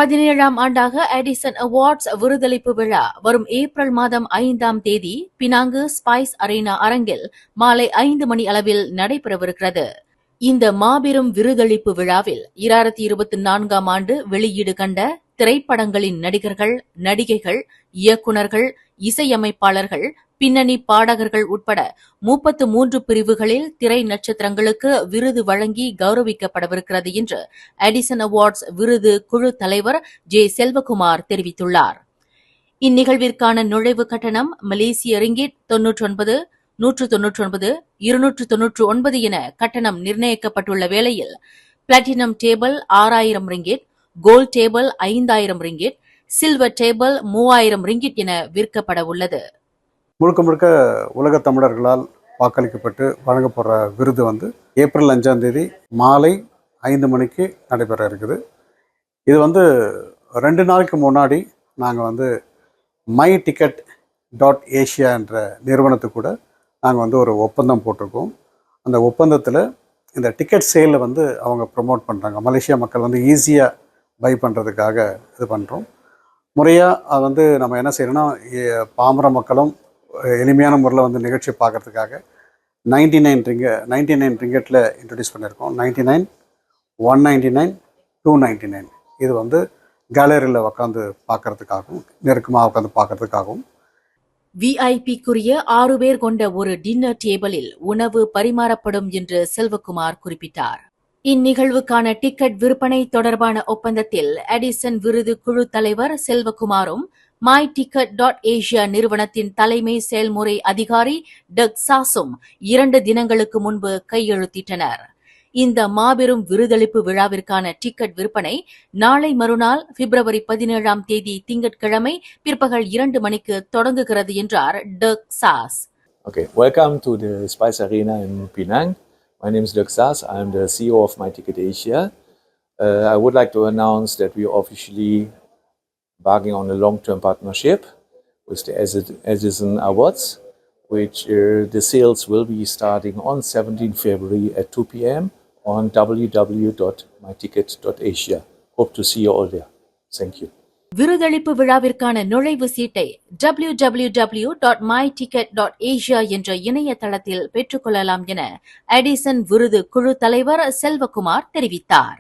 17ஆம் ஆண்டாக Edison awards விருதளிப்பு விழா வரும் ஏப்ரல் மாதம் 5ஆம் தேதி பினாங்கு ஸ்பைஸ் அரேனா அரங்கில் மாலை 5 மணி அளவில் நடைபெறவிருக்கிறது. இந்த மாபெரும் விருதளிப்பு விழாவில் 2024ஆம் ஆண்டு வெளியீடு கண்ட திரைப்படங்களின் நடிகர்கள், நடிகைகள், இயக்குநர்கள், இசையமைப்பாளர்கள், பின்னணி பாடகர்கள் உட்பட 33 பிரிவுகளில் திரை நட்சத்திரங்களுக்கு விருது வழங்கி கௌரவிக்கப்படவிருக்கிறது என்று எடிசன் அவார்ட்ஸ் விருது குழு தலைவர் ஜே செல்வகுமார் தெரிவித்துள்ளார். இந்நிகழ்விற்கான நுழைவு கட்டணம் மலேசிய ரிங்கிட் 99, 199, 299 என கட்டணம் நிர்ணயிக்கப்பட்டுள்ள வேளையில் platinum table 6000 ringgit, gold table 5000 ringgit, silver table 3000 ringgit என விற்கப்பட உள்ளது. முழுக்க முழுக்க உலக தமிழர்களால் வாக்களிக்கப்பட்டு வழங்கப்படுற விருது ஏப்ரல் 5ஆம் தேதி மாலை 5 மணிக்கு நடைபெற இருக்குது. இது 2 நாளுக்கு முன்னாடி நாங்கள் myticket.asia என்ற நிறுவனத்துக்கு கூட நாங்கள் ஒரு ஒப்பந்தம் போட்டிருக்கோம். அந்த ஒப்பந்தத்தில் இந்த டிக்கெட் சேலில் அவங்க ப்ரமோட் பண்ணுறாங்க. மலேசியா மக்கள் ஈஸியாக பை பண்ணுறதுக்காக இது பண்ணுறோம். முறையாக அது நம்ம என்ன செய்யணும்னா, பாமர மக்களும் எளிமையான முறையில் நிகழ்ச்சியை பார்க்குறதுக்காக 99 ரிங்கெட்டில் இன்ட்ரடியூஸ் பண்ணியிருக்கோம். 99, 199, 299 இது கேலரியில் உட்காந்து பார்க்கறதுக்காகவும் நெருக்கமாக உட்காந்து பார்க்கறதுக்காகவும். விஐபிக்குரிய 6 பேர் கொண்ட ஒரு டின்னர் டேபிளில் உணவு பரிமாறப்படும் என்று செல்வகுமார் குறிப்பிட்டார். இந்நிகழ்வுக்கான டிக்கெட் விற்பனை தொடர்பான ஒப்பந்தத்தில் எடிசன் விருது குழு தலைவர் செல்வகுமாரும் myticket.asia நிறுவனத்தின் தலைமை செயல்முறை அதிகாரி டக் சாஸும் 2 தினங்களுக்கு முன்பு கையெழுத்திட்டனர். இந்த மாபெரும் விருதளிப்பு விழாவிற்கான டிக்கெட் விற்பனை நாளை மறுநாள் பிப்ரவரி 17ஆம் தேதி திங்கட்கிழமை பிற்பகல் 2 மணிக்கு தொடங்குகிறது என்றார் டக் sauce. Okay, welcome to the Spice Arena in Penang. My name is Dirk Sass. I am the CEO of myticket.asia. I would like to announce that we are officially embarking on a long-term partnership with the Edison Awards, which the sales will be starting on 17 February at 2 p.m. on www.myticket.asia. Hope to see you all there. Thank you. விருதளிப்பு விழாவிற்கான நுழைவு சீட்டை www.myticket.asia என்ற இணையதளத்தில் பெற்றுக்கொள்ளலாம் என Edison விருது குழு தலைவர் செல்வகுமார் தெரிவித்தார்.